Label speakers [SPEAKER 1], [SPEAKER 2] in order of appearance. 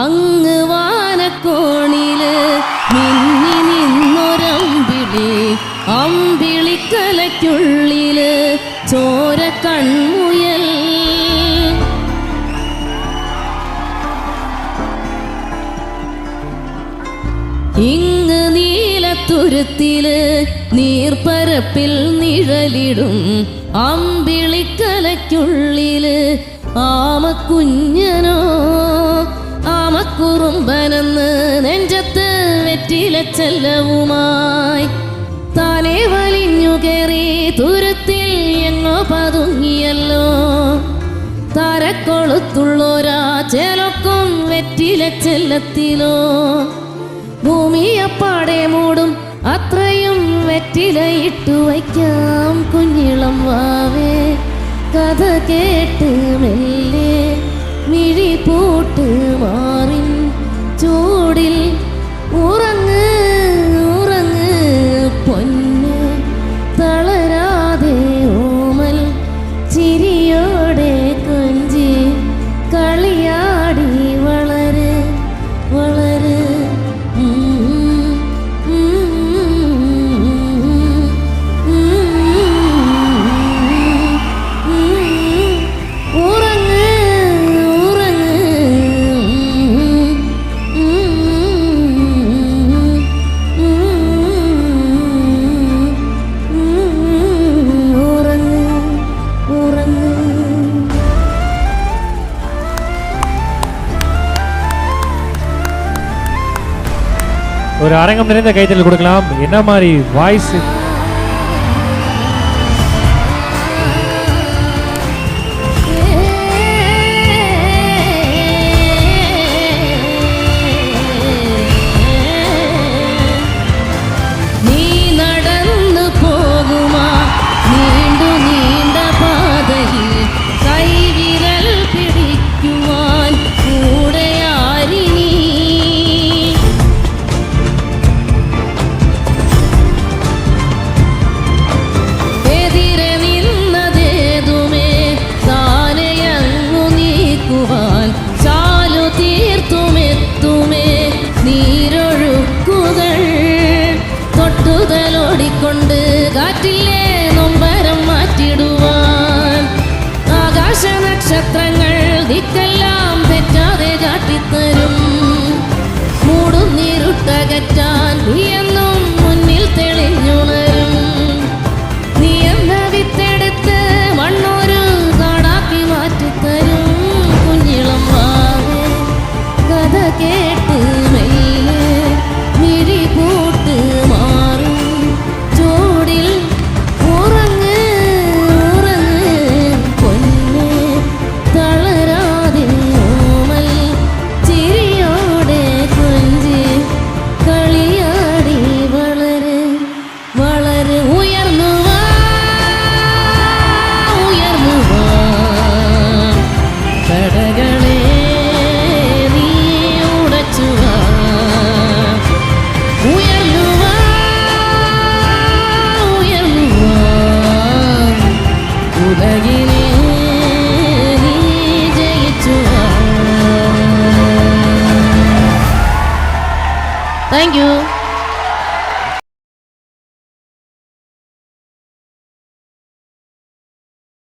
[SPEAKER 1] അങ്ങ് വാനക്കോണില് മിന്നി നിന്നൊരമ്പിളി, അമ്പിളിക്കലയ്ക്കുള്ളില് ചോര കൺമുയൽ. ഇങ്ങ് നീലത്തുരുത്തില് നീർപ്പരപ്പിൽ നിഴലിടും അമ്പിളിക്കലയ്ക്കുള്ളില് ആമക്കുഞ്ഞനോ ആമക്കുറുമ്പനെന്ന് നെഞ്ചത്ത് വെറ്റില ചെല്ലവുമായി താനെ വലിഞ്ഞു കയറി തുരുത്തിൽ എങ്ങോ പതുങ്ങിയല്ലോ. തരക്കൊളുത്തുള്ളോരാ ചേലൊക്കും വെറ്റില ചെല്ലത്തിലോ. ഭൂമിയപ്പാടെ മൂടും അത്രയും വെറ്റിലയിട്ടു വയ്ക്കാം കുഞ്ഞിളം വാവേ. കഥ കേട്ട് മെല്ലെ മിഴി പൂട്ട് മാറിൻ ചൂടിൽ ഉറങ്ങ് ഉറങ്ങ് പൊന്ന്. തളരാതെ ഓമൽ ചിരിയോടെ കൊഞ്ചി കളിയാടി വളര് വളര്.
[SPEAKER 2] ஒரு அரங்கம் நிறைந்த கைத்தல் கொடுக்கலாம். என்ன மாதிரி வாய்ஸ் ോടിക്കൊണ്ട് കാറ്റിലെ നൊമ്പരം മാറ്റിടുവാൻ ആകാശ നക്ഷത്രങ്ങൾ ദിക്കെല്ലാം തെറ്റാതെ കാട്ടിത്തരും. മൂടുന്നീരുട്ടകറ്റാൻ നീയെന്നും മുന്നിൽ തെളിഞ്ഞുണരും. നീ എന്ന വിത്തെടുത്ത് മണ്ണൊരു കാടാക്കി മാറ്റിത്തരും കുഞ്ഞിളം വാവേ. കഥ കേട്ട് മെല്ലെ മിഴി പൂട്ട് മാറും ചൂടിൽ ഉറങ്ങ് ഉറങ്ങ് പൊന്ന്. തളരാതെ ഓമൽ ചിരിയോടെ കൊഞ്ചി കളിയാടി വളര് വളര്. ഉയർന്നു വാ ഉയർന്നു വാ കടകളെ നീ ഉടച്ചു വാ. ഉയർന്നു വാ ഉയർന്നു വാ ഉലകിനെ നീ ജയിച്ചു വാ. Thank you.